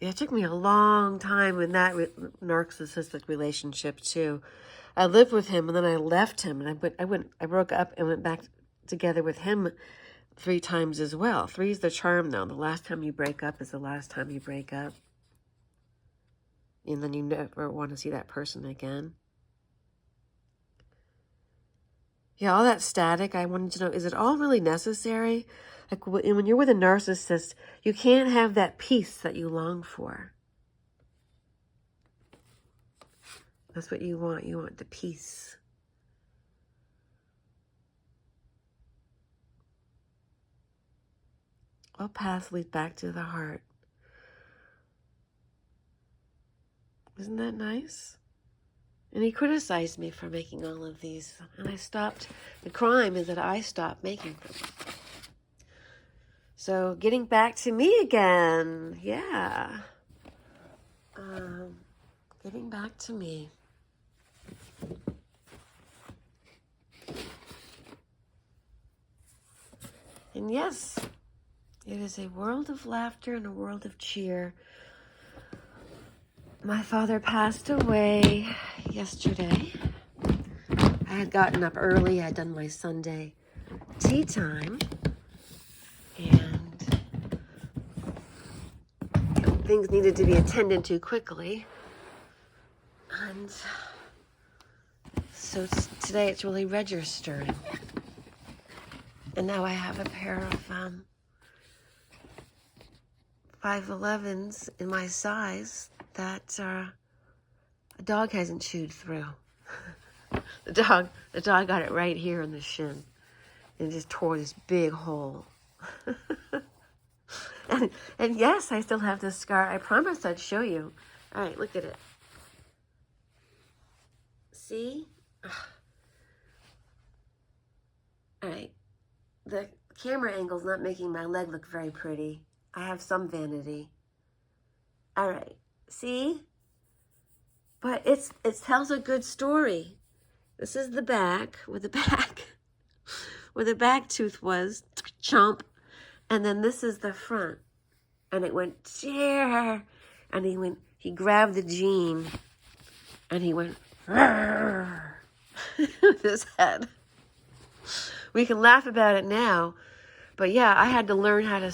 It took me a long time in that narcissistic relationship too. I lived with him and then I left him, and I broke up and went back together with him 3 times as well. 3 is the charm though. The last time you break up is the last time you break up. And then you never want to see that person again. Yeah, all that static, I wanted to know, is it all really necessary? Like when you're with a narcissist, you can't have that peace that you long for. That's what you want. You want the peace. All paths lead back to the heart. Isn't that nice? And he criticized me for making all of these. And I stopped. The crime is that I stopped making them. So getting back to me again. Yeah. Getting back to me. And yes, it is a world of laughter and a world of cheer. My father passed away yesterday. I had gotten up early. I had done my Sunday tea time. And things needed to be attended to quickly. And so today it's really registering. And now I have a pair of 5'11s in my size that a dog hasn't chewed through. The dog got it right here in the shin and just tore this big hole. and yes, I still have this scar. I promised I'd show you. All right, look at it. See? All right. The camera angle's not making my leg look very pretty. I have some vanity. All right. See? But it tells a good story. This is the back, where the back tooth was, chomp. And then this is the front. And it went, cheer. And he grabbed the jean and he went, with his head. We can laugh about it now, but yeah, I had to learn how to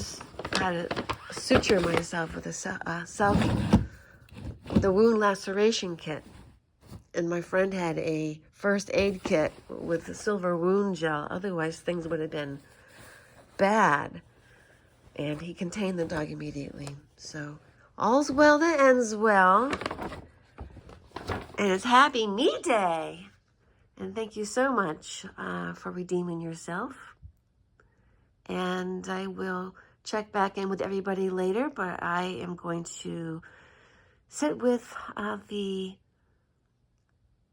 suture myself with the wound laceration kit. And my friend had a first aid kit with the silver wound gel. Otherwise, things would have been bad. And he contained the dog immediately. So, all's well that ends well. And it's Happy Me Day. And thank you so much for redeeming yourself. And I will check back in with everybody later, but I am going to sit with the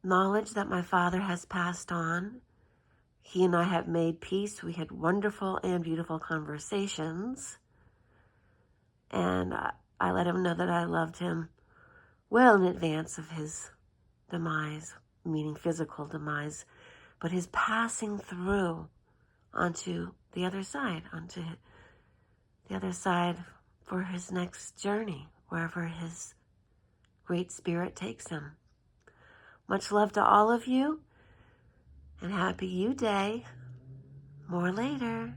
knowledge that my father has passed on. He and I have made peace. We had wonderful and beautiful conversations. And I let him know that I loved him well in advance of his demise, meaning physical demise, but his passing through onto the other side for his next journey, wherever his great spirit takes him. Much love to all of you, and happy you day. More later.